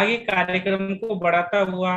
आगे कार्यक्रम को बढ़ाता हुआ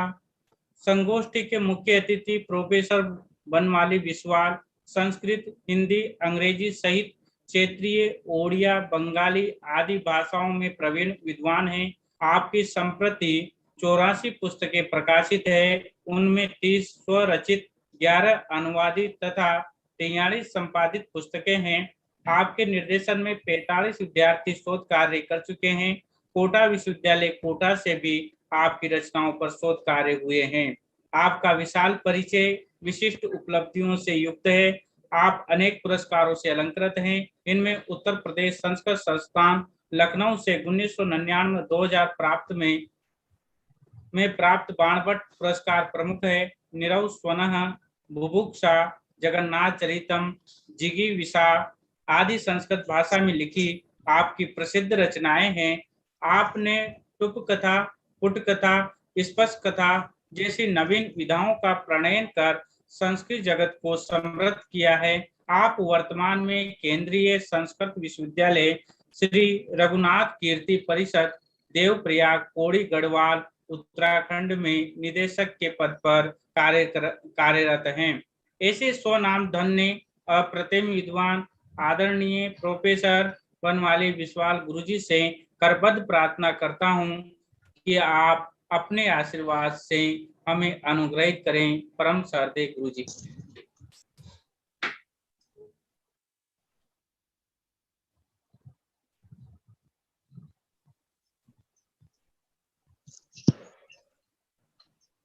संगोष्ठी के मुख्य अतिथि प्रोफेसर बनमाली बिस्वाल संस्कृत, हिंदी, अंग्रेजी सहित क्षेत्रीय, ओडिया, बंगाली आदि भाषाओं में प्रवीण विद्वान हैं। आपकी संप्रति 84 पुस्तकें प्रकाशित है, उनमें 30 स्वरचित, 11 अनुवादित तथा 43 संपादित पुस्तकें हैं। आपके निर्देशन में 45 विद्यार्थी शोध कार्य कर चुके हैं। कोटा विश्वविद्यालय कोटा से भी आपकी रचनाओं पर शोध कार्य हुए हैं। आपका विशाल परिचय विशिष्ट उपलब्धियों से युक्त है। आप अनेक पुरस्कारों से अलंकृत हैं। इनमें उत्तर प्रदेश संस्कृत संस्थान लखनऊ से 1999-2000 प्राप्त में प्राप्त बाणभट्ट पुरस्कार प्रमुख है। निरव स्वनः, बुभुक्षा, जगन्नाथ चरितम, जिगीविषा आदि संस्कृत भाषा में लिखी आपकी प्रसिद्ध रचनाएं हैं। आपने टुप कथा, पुट कथा, स्पष्ट कथा जैसी नवीन विधाओं का प्रणयन कर संस्कृत जगत को समृद्ध किया है। आप वर्तमान में केंद्रीय संस्कृत विश्वविद्यालय श्री रघुनाथ कीर्ति परिषद देवप्रयाग पौड़ी गढ़वाल उत्तराखंड में निदेशक के पद पर कार्यरत हैं। ऐसे स्वनाम धन्य अप्रतिम विद्वान आदरणीय प्रोफेसर बनमाली बिस्वाल गुरुजी से करबद्ध प्रार्थना करता हूं कि आप अपने आशीर्वाद से हमें अनुग्रहित करें। परम श्रद्धेय गुरुजी।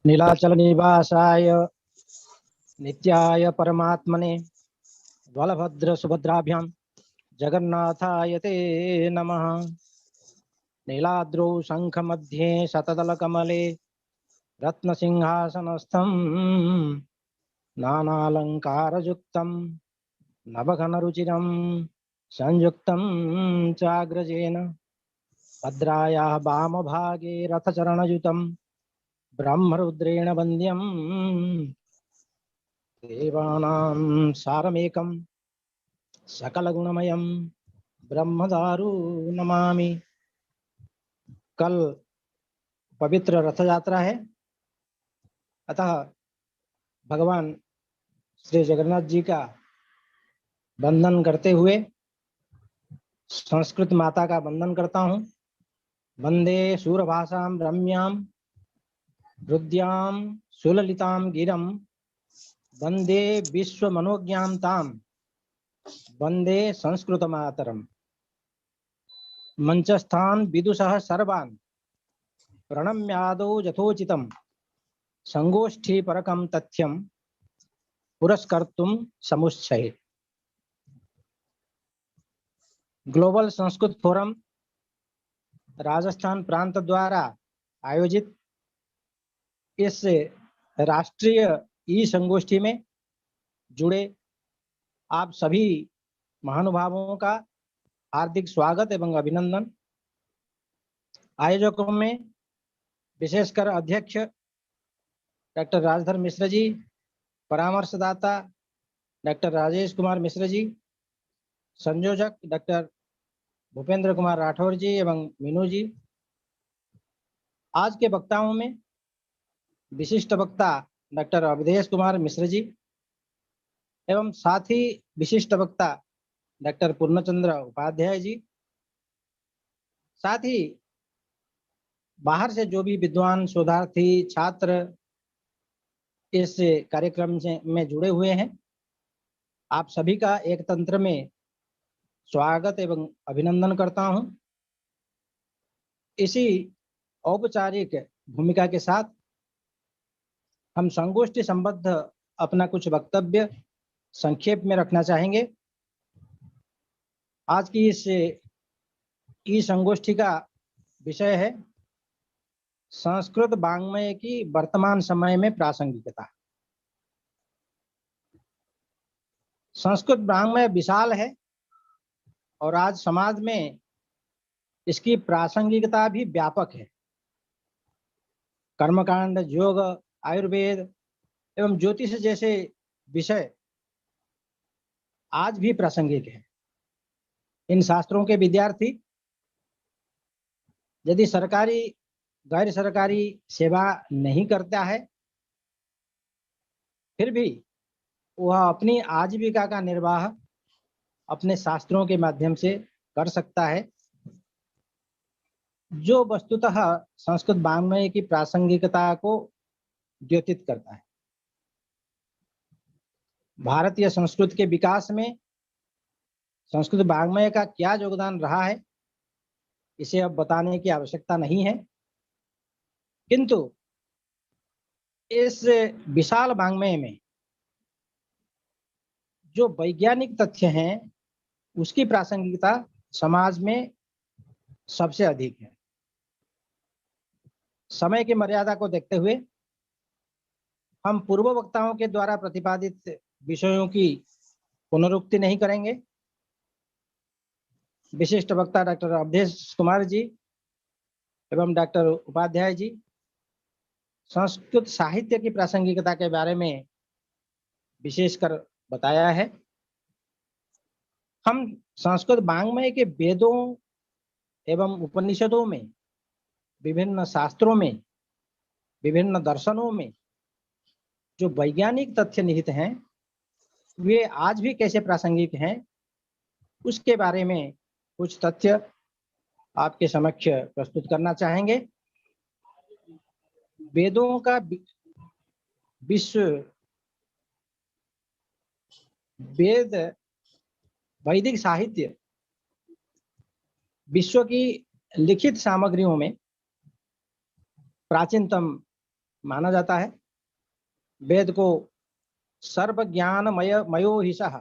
नीलाचल निवासाय नित्याय परमात्मने बलभद्र सुभद्राभ्यां जगन्नाथाय ते नमः। नीलाद्रौ शंख मध्ये शतदल कमले रत्नसिंहासनस्थं नानालंकारयुक्तं नवघनरुचिरं संयुक्तं चाग्रजेन भद्रायाः वामभागे रथचरणयुतं ब्रह्मरुद्रेण वन्द्यं देवानां सारमेकं सकलगुणमयं ब्रह्मदारु नमामि। कल पवित्र रथ यात्रा है, अतः भगवान श्री जगन्नाथ जी का वंदन करते हुए संस्कृत माता का वंदन करता हूँ। वंदे सूरभाषां रम्यां रुद्यां सुललितां गिरं वंदे विश्व मनोज्ञां तां वंदे संस्कृत मातरम। मंचस्थान विदुषः सर्वान् प्रणम्यादौ यथोचितं संगोष्ठी परकं तथ्यं पुरस्कर्तुं समुच्चये। ग्लोबल संस्कृत फोरम राजस्थान प्रांत द्वारा आयोजित इस राष्ट्रीय ई संगोष्ठी में जुड़े आप सभी महानुभावों का हार्दिक स्वागत एवं अभिनंदन। आयोजकों में विशेषकर अध्यक्ष डॉक्टर राजधर मिश्र जी, परामर्शदाता डॉक्टर राजेश कुमार मिश्र जी, संयोजक डॉक्टर भूपेंद्र कुमार राठौर जी एवं मीनू जी। आज के वक्ताओं में विशिष्ट वक्ता डॉक्टर अवधेश कुमार मिश्र जी एवं साथ ही विशिष्ट वक्ता डॉक्टर पूर्णचंद्र उपाध्याय जी, साथ ही बाहर से जो भी विद्वान शोधार्थी छात्र इस कार्यक्रम में जुड़े हुए हैं, आप सभी का एक तंत्र में स्वागत एवं अभिनंदन करता हूं। इसी औपचारिक भूमिका के साथ हम संगोष्ठी संबद्ध अपना कुछ वक्तव्य संक्षेप में रखना चाहेंगे। आज की इस ई संगोष्ठी का विषय है संस्कृत वाङ्मय की वर्तमान समय में प्रासंगिकता। संस्कृत वाङ्मय विशाल है और आज समाज में इसकी प्रासंगिकता भी व्यापक है। कर्मकांड, योग, आयुर्वेद एवं ज्योतिष जैसे विषय आज भी प्रासंगिक है। इन शास्त्रों के विद्यार्थी यदि सरकारी गैर सरकारी सेवा नहीं करता है, फिर भी वह अपनी आजीविका का निर्वाह अपने शास्त्रों के माध्यम से कर सकता है, जो वस्तुतः संस्कृत वाङ्मय की प्रासंगिकता को द्योतित करता है। भारतीय संस्कृत के विकास में संस्कृत वाङ्मय का क्या योगदान रहा है, इसे अब बताने की आवश्यकता नहीं है, किंतु इस विशाल वाङ्मय में जो वैज्ञानिक तथ्य हैं उसकी प्रासंगिकता समाज में सबसे अधिक है। समय की मर्यादा को देखते हुए हम पूर्व वक्ताओं के द्वारा प्रतिपादित विषयों की पुनरुक्ति नहीं करेंगे। विशिष्ट वक्ता डॉक्टर अवधेश कुमार जी एवं डॉक्टर उपाध्याय जी संस्कृत साहित्य की प्रासंगिकता के बारे में विशेषकर बताया है। हम संस्कृत वाङ्मय के वेदों एवं उपनिषदों में, विभिन्न शास्त्रों में, विभिन्न दर्शनों में जो वैज्ञानिक तथ्य निहित हैं वे आज भी कैसे प्रासंगिक हैं, उसके बारे में कुछ तथ्य आपके समक्ष प्रस्तुत करना चाहेंगे। वेदों का वेद वैदिक साहित्य विश्व की लिखित सामग्रियों में प्राचीनतम माना जाता है। वेद को सर्वज्ञानमय मयोहिषः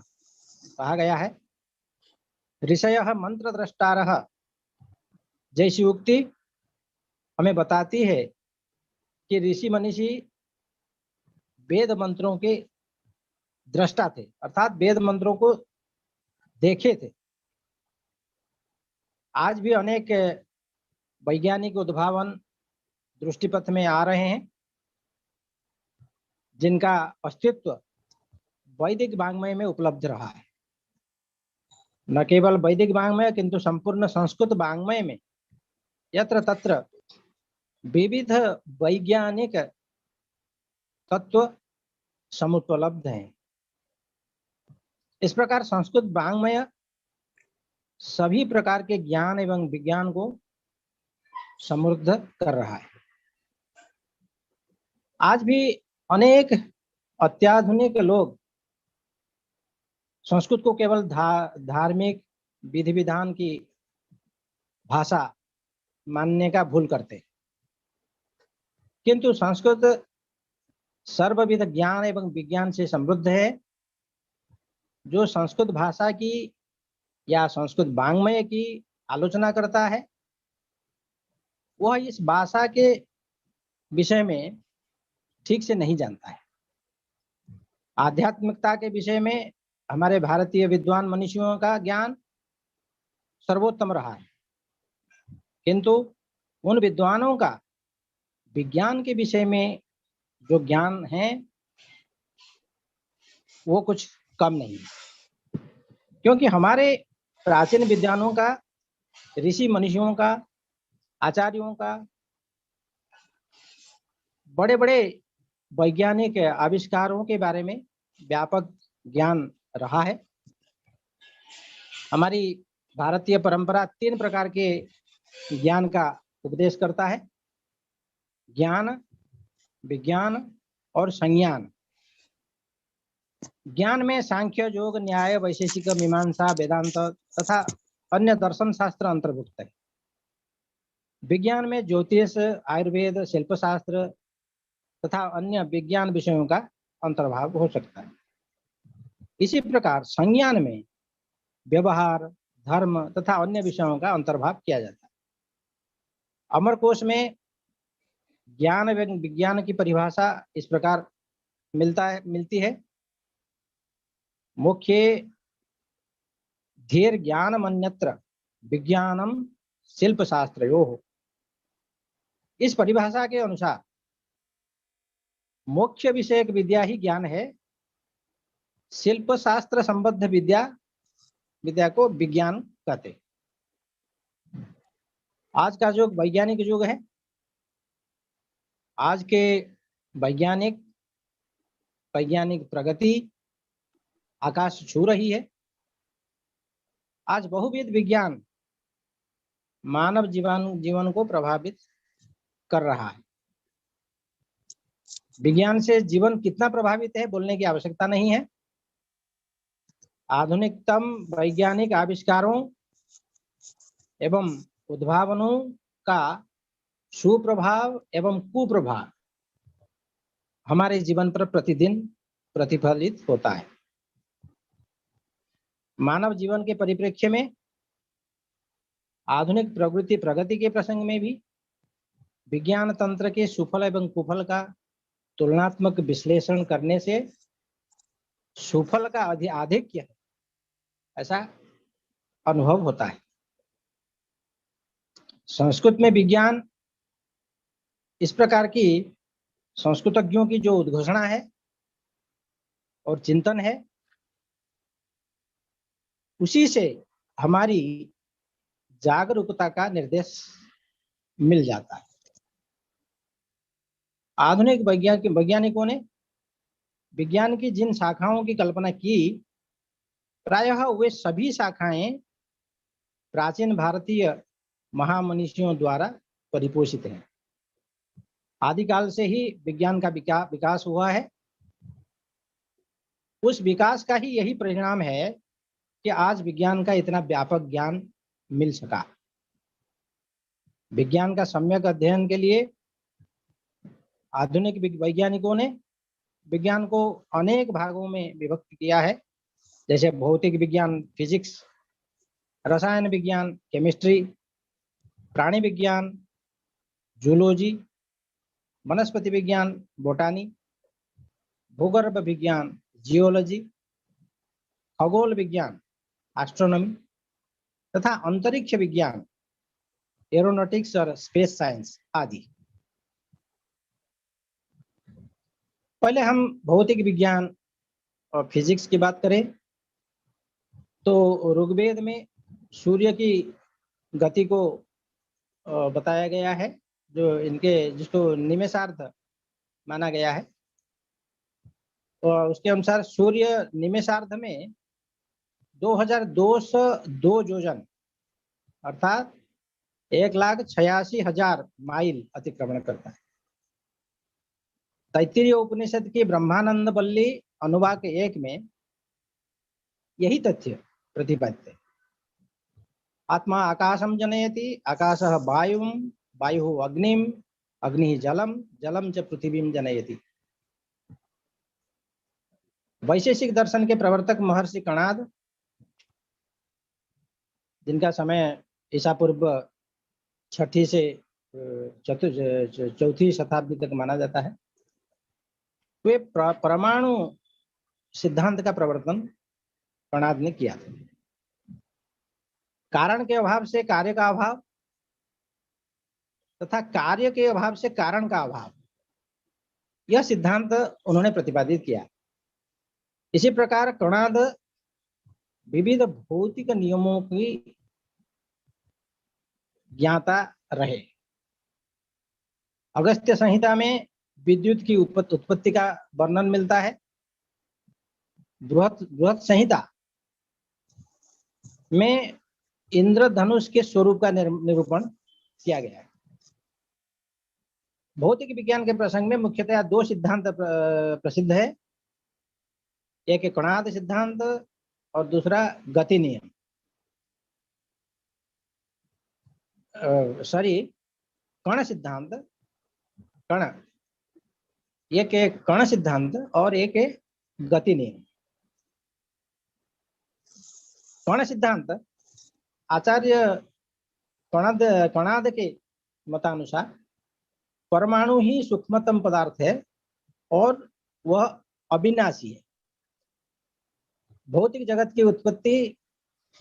कहा गया है। ऋषयः मंत्रद्रष्टारः जैसी उक्ति हमें बताती है कि ऋषि मनीषी वेद मंत्रों के दृष्टा थे, अर्थात वेद मंत्रों को देखे थे। आज भी अनेक वैज्ञानिक उद्भावन दृष्टिपथ में आ रहे हैं जिनका अस्तित्व वैदिक वाङ्मय में उपलब्ध रहा है। न केवल वैदिक वाङ्मय किंतु संपूर्ण संस्कृत वाङ्मय में यत्र तत्र विविध वैज्ञानिक तत्व समुपलब्ध हैं। इस प्रकार संस्कृत वाङ्मय सभी प्रकार के ज्ञान एवं विज्ञान को समृद्ध कर रहा है। आज भी अनेक अत्याधुनिक लोग संस्कृत को केवल धार्मिक विधि विधान की भाषा मानने का भूल करते, किंतु संस्कृत सर्वविध ज्ञान एवं विज्ञान से समृद्ध है। जो संस्कृत भाषा की या संस्कृत वाङ्मय की आलोचना करता है वह इस भाषा के विषय में ठीक से नहीं जानता है। आध्यात्मिकता के विषय में हमारे भारतीय विद्वान मनीषियों का ज्ञान सर्वोत्तम रहा है, किंतु उन विद्वानों का विज्ञान के विषय में जो ज्ञान है वो कुछ कम नहीं है, क्योंकि हमारे प्राचीन विद्वानों का, ऋषि मनीषियों का, आचार्यों का बड़े बड़े वैज्ञानिक आविष्कारों के बारे में व्यापक ज्ञान रहा है। हमारी भारतीय परंपरा 3 प्रकार के ज्ञान का उपदेश करता है: ज्ञान, विज्ञान और संज्ञान। ज्ञान में सांख्य, योग, न्याय, वैशेषिक, मीमांसा, वेदांत तथा अन्य दर्शन शास्त्र अंतर्भुक्त है। विज्ञान में ज्योतिष, आयुर्वेद, शिल्पशास्त्र तथा अन्य विज्ञान विषयों का अंतर्भाव हो सकता है। इसी प्रकार संज्ञान में व्यवहार, धर्म तथा अन्य विषयों का अंतर्भाव किया जाता है। अमरकोश में ज्ञान एवं विज्ञान की परिभाषा इस प्रकार मिलती है: मुख्य धीर ज्ञानमन्यत्र विज्ञानम शिल्पशास्त्रयोः। इस परिभाषा के अनुसार मोक्ष विषयक विद्या ही ज्ञान है। शिल्प शास्त्र संबद्ध विद्या को विज्ञान कहते। आज का जो वैज्ञानिक युग है आज के वैज्ञानिक प्रगति आकाश छू रही है। आज बहुविध विज्ञान मानव जीवन को प्रभावित कर रहा है। विज्ञान से जीवन कितना प्रभावित है बोलने की आवश्यकता नहीं है। आधुनिकतम वैज्ञानिक आविष्कारों एवं उद्भावनों का सुप्रभाव एवं कुप्रभाव हमारे जीवन पर प्रतिदिन प्रतिफलित होता है। मानव जीवन के परिप्रेक्ष्य में आधुनिक प्रगति के प्रसंग में भी विज्ञान तंत्र के सुफल एवं कुफल का तुलनात्मक विश्लेषण करने से सुफल का आधिक्य है ऐसा अनुभव होता है। संस्कृत में विज्ञान इस प्रकार की संस्कृतज्ञों की जो उद्घोषणा है और चिंतन है, उसी से हमारी जागरूकता का निर्देश मिल जाता है। आधुनिक वैज्ञानिकों ने विज्ञान की जिन शाखाओं की कल्पना की, प्रायः वे सभी शाखाएं प्राचीन भारतीय महामनीषियों द्वारा परिपोषित हैं। आदिकाल से ही विज्ञान का विकास हुआ है। उस विकास का ही यही परिणाम है कि आज विज्ञान का इतना व्यापक ज्ञान मिल सका। विज्ञान का सम्यक अध्ययन के लिए आधुनिक वैज्ञानिकों ने विज्ञान को अनेक भागों में विभक्त किया है, जैसे भौतिक विज्ञान फिजिक्स, रसायन विज्ञान केमिस्ट्री, प्राणी विज्ञान जूलॉजी, वनस्पति विज्ञान बोटानी, भूगर्भ विज्ञान जियोलॉजी, खगोल विज्ञान एस्ट्रोनॉमी तथा अंतरिक्ष विज्ञान एरोनॉटिक्स और स्पेस साइंस आदि। पहले हम भौतिक विज्ञान और फिजिक्स की बात करें तो ऋग्वेद में सूर्य की गति को बताया गया है, जिसको निमेषार्ध माना गया है। और उसके अनुसार सूर्य निमेषार्ध में 2202 योजन अर्थात 1,86,000 माइल अतिक्रमण करता है। तैत्तिरीय उपनिषद की ब्रह्मानंद वल्ली अनुवाक 1 में यही तथ्य प्रतिपादित है। आत्मा आकाशम जनयति, आकाशः वायुं, वायुः अग्निं, अग्निः जलम, जलम च पृथ्वीं जनयति। वैशेषिक दर्शन के प्रवर्तक महर्षि कणाद, जिनका समय ईसा पूर्व 6ठी से 4ठी शताब्दी तक माना जाता है, वे परमाणु सिद्धांत का प्रवर्तन कणाद ने किया था। कारण के अभाव से कार्य का अभाव तथा कार्य के अभाव से कारण का अभाव, यह सिद्धांत उन्होंने प्रतिपादित किया। इसी प्रकार कणाद विविध भौतिक नियमों की ज्ञाता रहे। अगस्त्य संहिता में विद्युत की उत्पत्ति का वर्णन मिलता है। बृहत संहिता में इंद्रधनुष के स्वरूप का निरूपण किया गया है। भौतिक विज्ञान के प्रसंग में मुख्यतः 2 सिद्धांत प्रसिद्ध है, एक कणाद सिद्धांत और दूसरा गति नियम। कण सिद्धांत, एक कण सिद्धांत और एक गति नियम। कण सिद्धांत आचार्य कणाद के मतानुसार परमाणु ही सूक्ष्मतम पदार्थ है और वह अविनाशी है। भौतिक जगत की उत्पत्ति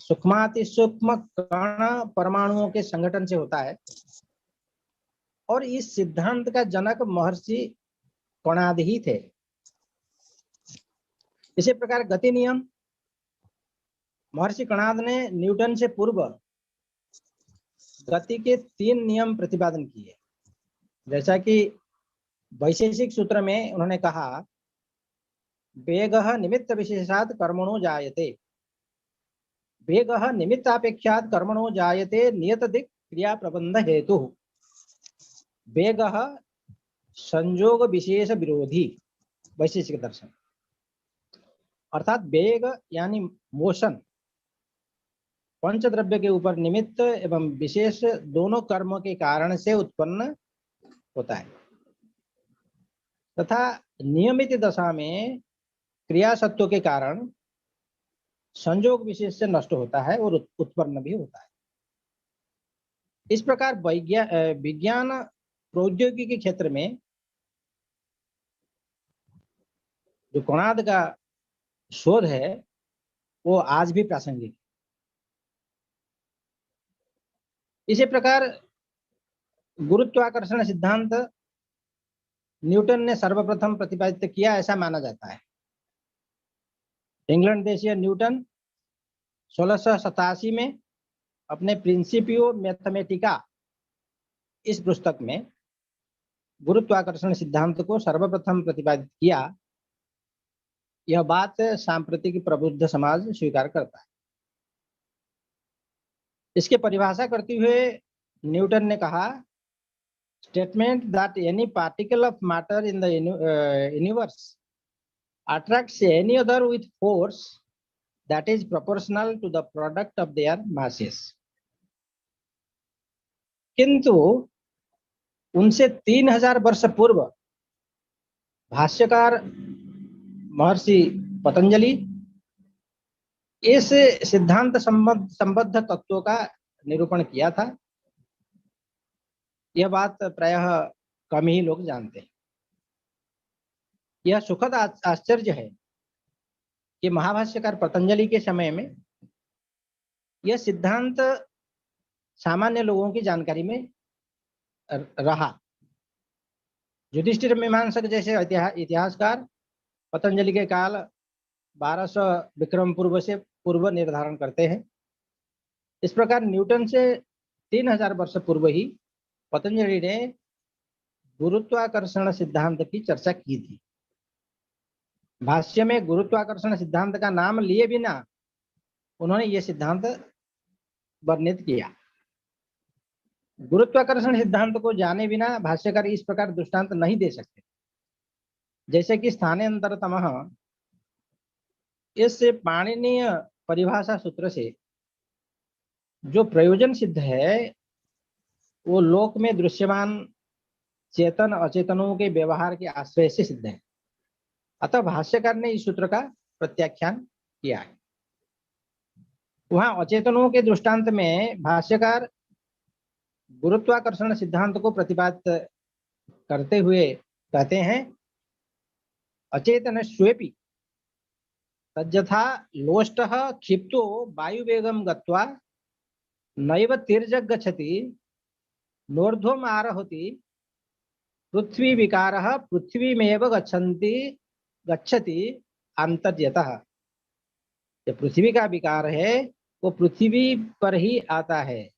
सूक्ष्माति सूक्ष्म कण परमाणुओं के संगठन से होता है और इस सिद्धांत का जनक महर्षि कणाद ही थे। इसी प्रकार गति नियम, महर्षि कणाद ने न्यूटन से पूर्व गति के 3 नियम प्रतिपादन किए, जैसा कि वैशेषिक सूत्र में उन्होंने कहा वेगः निमित्त विशेषात् कर्मणो जायते, वेगः निमित्तापेक्षात् कर्मणो जायते नियत दिक् क्रिया प्रबंध हेतु। वेगः संयोग विशेष विरोधी, वैशेषिक दर्शन। अर्थात वेग यानी मोशन पंचद्रव्य के ऊपर निमित्त एवं विशेष दोनों कर्मों के कारण से उत्पन्न होता है तथा नियमित दशा में क्रिया सत्व के कारण संयोग विशेष से नष्ट होता है और उत्पन्न भी होता है। इस प्रकार विज्ञान प्रौद्योगिकी के क्षेत्र में जो कोणार्क का शोध है वो आज भी प्रासंगिक है। इसी प्रकार गुरुत्वाकर्षण सिद्धांत न्यूटन ने सर्वप्रथम प्रतिपादित किया ऐसा माना जाता है। इंग्लैंड देशीय न्यूटन 1687 में अपने प्रिंसिपियो मैथमेटिका इस पुस्तक में गुरुत्वाकर्षण सिद्धांत को सर्वप्रथम प्रतिपादित किया। यह बात सांप्रतिक प्रबुद्ध समाज स्वीकार करता है। इसके परिभाषा करते हुए न्यूटन ने कहा, statement that any particle of matter in the universe attracts any other with force that is proportional to the product of their masses। किंतु उनसे 3000 वर्ष पूर्व भाष्यकार महर्षि पतंजलि इस सिद्धांत संबद्ध तत्वों का निरूपण किया था। यह बात प्रायः कम ही लोग जानते हैं। यह सुखद आश्चर्य है कि महाभाष्यकार पतंजलि के समय में यह सिद्धांत सामान्य लोगों की जानकारी में रहा। युधिष्ठिर मीमांसक जैसे इतिहासकार पतंजलि के काल 1200 विक्रम पूर्व से पूर्व निर्धारण करते हैं। इस प्रकार न्यूटन से 3000 वर्ष पूर्व ही पतंजलि ने गुरुत्वाकर्षण सिद्धांत की चर्चा की थी। भाष्य में गुरुत्वाकर्षण सिद्धांत का नाम लिए बिना उन्होंने यह सिद्धांत वर्णित किया। गुरुत्वाकर्षण सिद्धांत को जाने बिना भाष्यकार इस प्रकार दृष्टांत नहीं दे सकते, जैसे कि स्थानेंतरतमः इस पाणिनीय परिभाषा सूत्र से जो प्रयोजन सिद्ध है वो लोक में दृश्यमान चेतन अचेतनों के व्यवहार के आश्रय से सिद्ध है। अतः भाष्यकार ने इस सूत्र का प्रत्याख्यान किया है। वहां अचेतनों के दृष्टांत में भाष्यकार गुरुत्वाकर्षण सिद्धांत को प्रतिपादित करते हुए कहते हैं, अचेतन स्वेपि तज्जथा लोष्टः क्षिप्तो वायुवेगं गत्वा नैव तिर्यक् गच्छति नोर्ध्वम् आरोहति पृथ्वी विकारः पृथ्वीमेव गच्छति आंतर्यतः। जो पृथ्वी का विकार है वो पृथ्वी पर ही आता है।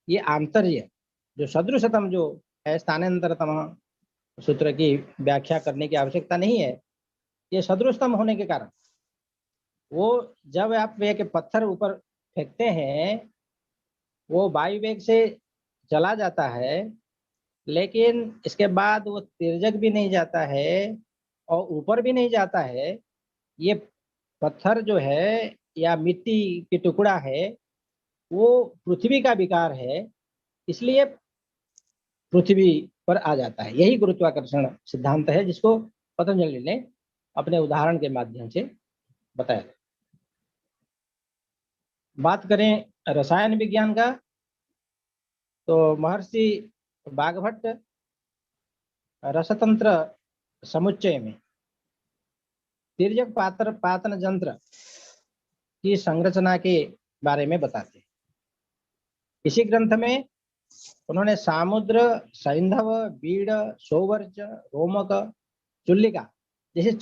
ये आंतर्य जो सदृशतम जो है, स्थानांतरतम सूत्र की व्याख्या करने की आवश्यकता नहीं है। ये सदृशतम होने के कारण वो जब आप एक पत्थर ऊपर फेंकते हैं वो वायु वेग से चला जाता है, लेकिन इसके बाद वो तिर्यक भी नहीं जाता है और ऊपर भी नहीं जाता है। ये पत्थर जो है या मिट्टी की टुकड़ा है वो पृथ्वी का विकार है, इसलिए पृथ्वी पर आ जाता है। यही गुरुत्वाकर्षण सिद्धांत है जिसको पतंजलि ने अपने उदाहरण के माध्यम से बताया। बात करें रसायन विज्ञान का तो महर्षि वाग्भट्ट रसतंत्र समुच्चय में तिर्यक पातन यंत्र की संरचना के बारे में बताते हैं। इसी ग्रंथ में उन्होंने सामुद्र, सैंधव, बीड़, सौवर्च, रोमक, चुल्लिका जैसे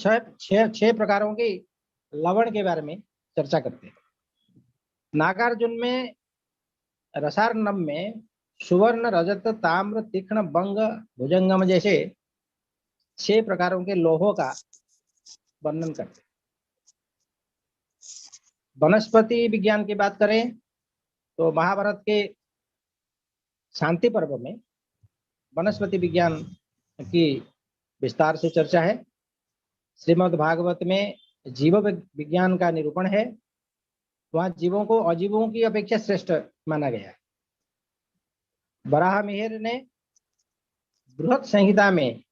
छह प्रकारों के लवण के बारे में चर्चा करते हैं। नागार्जुन में रसार्णव में सुवर्ण, रजत, ताम्र, तीक्ष्ण, बंग, भुजंगम जैसे 6 प्रकारों के लोहों का वर्णन करते हैं। वनस्पति विज्ञान की बात करें तो महाभारत के शांति पर्व में वनस्पति विज्ञान की विस्तार से चर्चा है। श्रीमद् भागवत में जीव विज्ञान का निरूपण है। वहां जीवों को अजीवों की अपेक्षा श्रेष्ठ माना गया है। वराह मिहिर ने बृहत संहिता में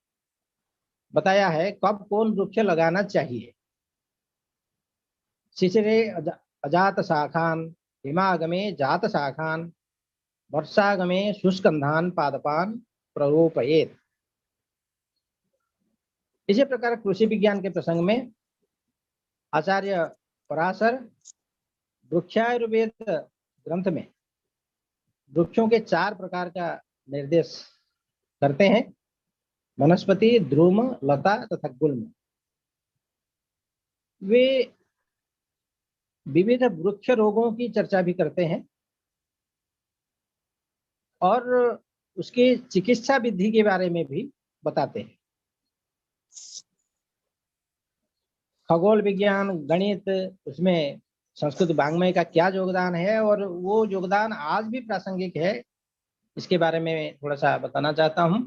बताया है कब कौन वृक्ष लगाना चाहिए। शिशिरे अजात शाखान, हिमागमे जात शाखान, वर्षागमे शुष्कंधान पादपान प्ररोपयेत। इसी प्रकार कृषि विज्ञान के प्रसंग में आचार्य पराशर वृक्षायुर्वेद ग्रंथ में वृक्षों के 4 प्रकार का निर्देश करते हैं: वनस्पति, द्रुम, लता तथा गुल्म। वे विविध वृक्ष रोगों की चर्चा भी करते हैं और उसकी चिकित्सा विधि के बारे में भी बताते हैं। खगोल विज्ञान, गणित, उसमें संस्कृत वाङ्मय का क्या योगदान है और वो योगदान आज भी प्रासंगिक है, इसके बारे में थोड़ा सा बताना चाहता हूं।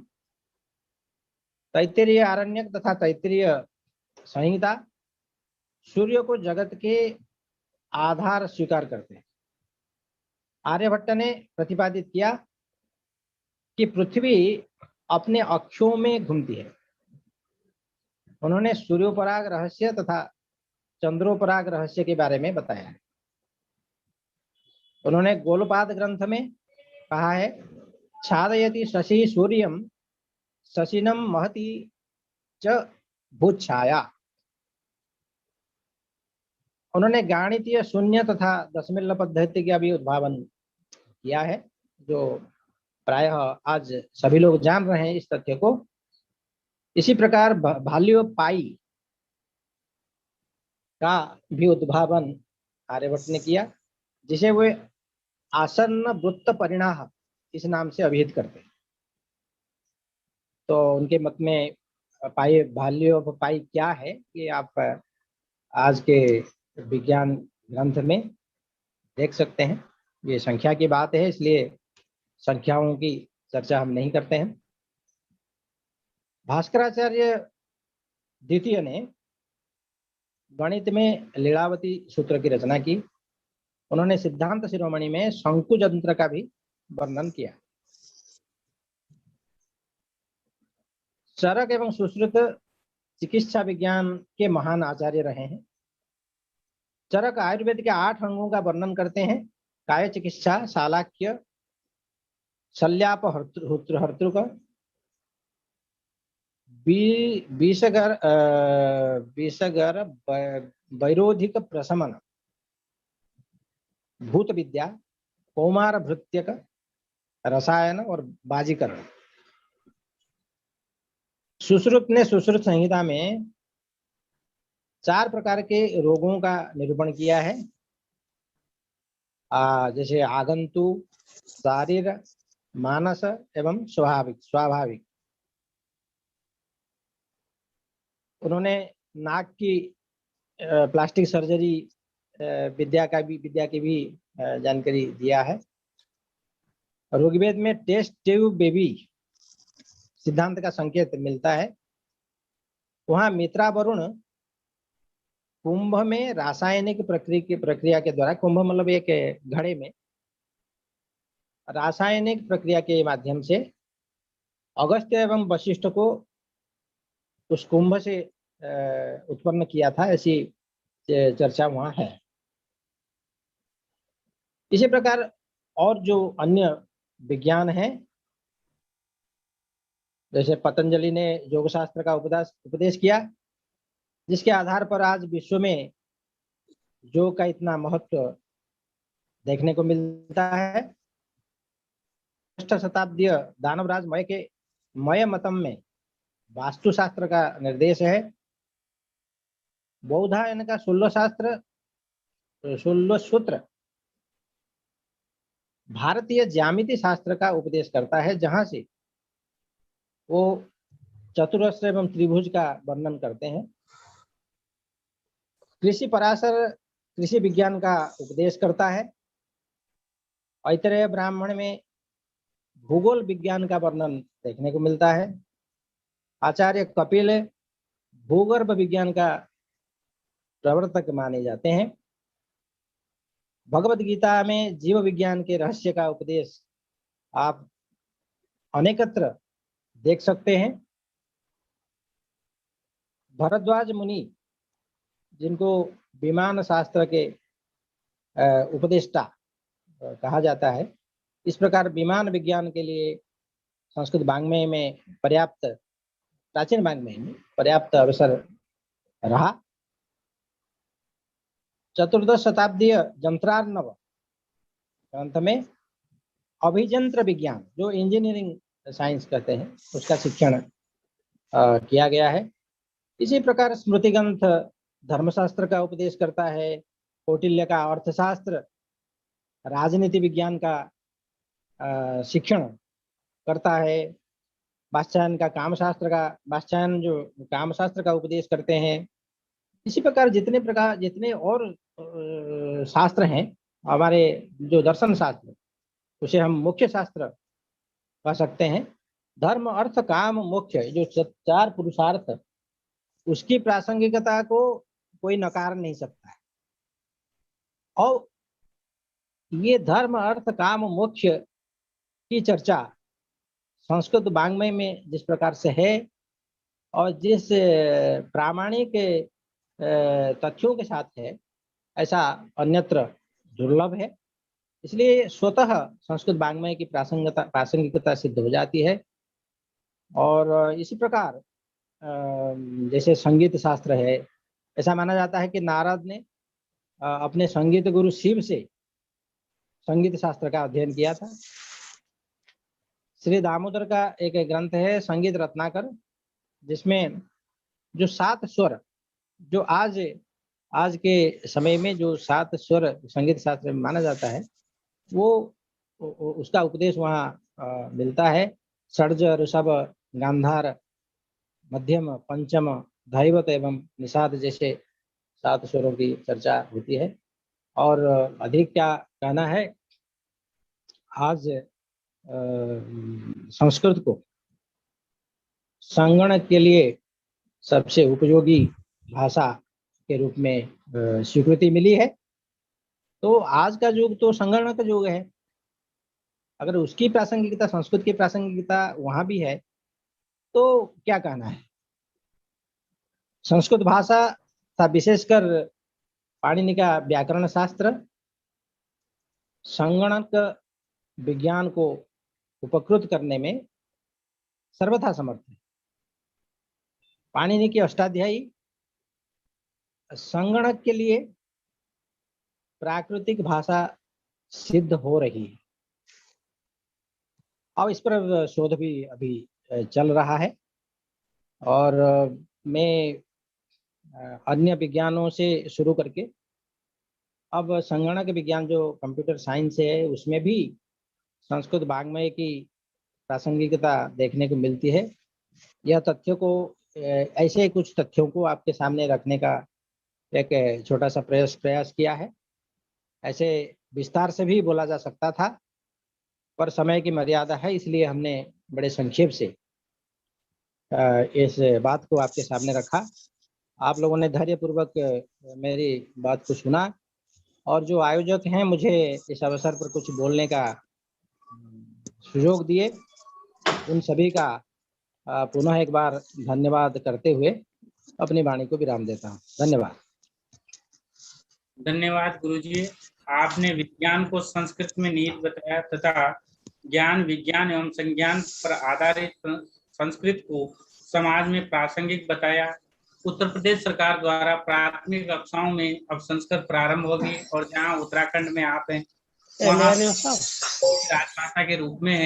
तैत्तिरीय आरण्यक तथा तैत्तिरीय संहिता सूर्य को जगत के आधार स्वीकार करते हैं। आर्यभट्ट ने प्रतिपादित किया कि पृथ्वी अपने अक्षों में घूमती है। उन्होंने सूर्योपराग रहस्य तथा चंद्रोपराग रहस्य के बारे में बताया है। उन्होंने गोलपाद ग्रंथ में कहा है, छादयति शशि सूर्यम शशिनम महति च भूच्छाया। उन्होंने गणितीय शून्य तथा दशमलव पद्धति का भी उद्भावन किया है, जो प्रायः आज सभी लोग जान रहे हैं इस तथ्य को। इसी प्रकार भाल्यो पाई का भी उद्भावन आर्यभट्ट ने किया, जिसे वे आसन्न वृत्त परिणाह इस नाम से अभिहित करते हैं। तो उनके मत में पाई, भाल्यो पाई क्या है, ये आप आज के विज्ञान ग्रंथ में देख सकते हैं। ये संख्या की बात है, इसलिए संख्याओं की चर्चा हम नहीं करते हैं। भास्कराचार्य द्वितीय ने गणित में लीलावती सूत्र की रचना की। उन्होंने सिद्धांत शिरोमणि में शंकु यंत्र का भी वर्णन किया। चरक एवं सुश्रुत चिकित्सा विज्ञान के महान आचार्य रहे हैं। चरक आयुर्वेद के 8 अंगों का वर्णन करते हैं: काय चिकित्सा, शालाक्य, शल्याप हर्तृक, विषगर वैरोधिक प्रशमन, भूत विद्या, कौमार भृत्यक, रसायन और बाजीकरण। सुश्रुत ने सुश्रुत संहिता में 4 प्रकार के रोगों का निरूपण किया है, जैसे आगंतु, शारीर, मानस एवं स्वाभाविक। उन्होंने नाक की प्लास्टिक सर्जरी विद्या की भी जानकारी दिया है। ऋग्वेद में टेस्ट ट्यूब बेबी सिद्धांत का संकेत मिलता है। वहां मित्रा वरुण कुंभ में रासायनिक प्रक्रिया के द्वारा, कुंभ मतलब एक घड़े में रासायनिक प्रक्रिया के माध्यम से अगस्त्य एवं वशिष्ठ को उस कुंभ से उत्पन्न किया था, ऐसी चर्चा वहां है। इसी प्रकार और जो अन्य विज्ञान है, जैसे पतंजलि ने योग शास्त्र का उपदेश किया, जिसके आधार पर आज विश्व में योग का इतना महत्व देखने को मिलता है। 6वीं शताब्दी दानवराज मय के मय मतम में वास्तुशास्त्र का निर्देश है। बौद्धायन का शूल सूत्र भारतीय ज्यामिति शास्त्र का उपदेश करता है, जहां से वो चतुरस्र एवं त्रिभुज का वर्णन करते हैं। कृषि पराशर कृषि विज्ञान का उपदेश करता है। ऐतरेय ब्राह्मण में भूगोल विज्ञान का वर्णन देखने को मिलता है। आचार्य कपिल भूगर्भ विज्ञान का प्रवर्तक माने जाते हैं। भगवत गीता में जीव विज्ञान के रहस्य का उपदेश आप अनेकत्र देख सकते हैं। भरद्वाज मुनि, जिनको विमान शास्त्र के उपदेष्टा कहा जाता है, इस प्रकार विमान विज्ञान के लिए संस्कृत वाङ्मय में पर्याप्त, प्राचीन वाङ्मय में पर्याप्त अवसर रहा। चतुर्दश शताब्दीय यंत्रार्णव ग्रंथ में अभियंत्र विज्ञान, जो इंजीनियरिंग साइंस कहते हैं, उसका शिक्षण किया गया है। इसी प्रकार स्मृति ग्रंथ धर्मशास्त्र का उपदेश करता है। कौटिल्य का अर्थशास्त्र राजनीति विज्ञान का शिक्षण करता है। वात्स्यायन का कामशास्त्र का, वात्स्यायन जो कामशास्त्र का उपदेश करते हैं। इसी प्रकार जितने और शास्त्र हैं हमारे, जो दर्शन शास्त्र, उसे हम मुख्य शास्त्र कह सकते हैं। धर्म अर्थ काम मोक्ष, जो 4 पुरुषार्थ, उसकी प्रासंगिकता को कोई नकार नहीं सकता है। और ये धर्म अर्थ काम मोक्ष की चर्चा संस्कृत वाङ्मय में जिस प्रकार से है और जिस प्रामाणिक तथ्यों के साथ है, ऐसा अन्यत्र दुर्लभ है। इसलिए स्वतः संस्कृत वाङ्मय की प्रासंगिकता सिद्ध हो जाती है। और इसी प्रकार जैसे संगीत शास्त्र है, ऐसा माना जाता है कि नारद ने अपने संगीत गुरु शिव से संगीत शास्त्र का अध्ययन किया था। श्री दामोदर का एक ग्रंथ है संगीत रत्नाकर, जिसमें जो 7 स्वर, जो आज के समय में जो 7 स्वर संगीत शास्त्र में माना जाता है, वो उसका उपदेश वहाँ मिलता है। षड्ज, ऋषभ, गांधार, मध्यम, पंचम, धैवत एवं निषाद जैसे 7 स्वरों की चर्चा होती है। और अधिक क्या कहना है, आज संस्कृत को संगणक के लिए सबसे उपयोगी भाषा के रूप में स्वीकृति मिली है। तो आज का युग तो संगणक युग है। अगर उसकी प्रासंगिकता, संस्कृत की प्रासंगिकता वहां भी है, तो क्या कहना है। संस्कृत भाषा था विशेषकर पाणिनि का व्याकरण शास्त्र संगणक विज्ञान को उपकृत करने में सर्वथा समर्थ है। पाणिनि की अष्टाध्यायी संगणक के लिए प्राकृतिक भाषा सिद्ध हो रही है। अब इस पर शोध भी अभी चल रहा है। और मैं अन्य विज्ञानों से शुरू करके अब संगणक विज्ञान जो कंप्यूटर साइंस है, उसमें भी संस्कृत वाङ्मय की प्रासंगिकता देखने को मिलती है। यह तथ्यों को, ऐसे कुछ तथ्यों को आपके सामने रखने का एक छोटा सा प्रयास किया है। ऐसे विस्तार से भी बोला जा सकता था, पर समय की मर्यादा है, इसलिए हमने बड़े संक्षेप से इस बात को आपके सामने रखा। आप लोगों ने धैर्यपूर्वक मेरी बात को सुना, और जो आयोजक हैं मुझे इस अवसर पर कुछ बोलने का सुयोग दिए, उन सभी का पुनः एक बार धन्यवाद करते हुए अपनी वाणी को विराम देता हूँ। धन्यवाद। धन्यवाद गुरुजी। आपने विज्ञान को संस्कृत में निहित बताया तथा ज्ञान, विज्ञान एवं संज्ञान पर आधारित संस्कृत को समाज में प्रासंगिक बताया। उत्तर प्रदेश सरकार द्वारा प्राथमिक कक्षाओं में अब संस्कृत प्रारंभ होगी, और जहां उत्तराखंड में आप हैं वहां राजभाषा के रूप में है।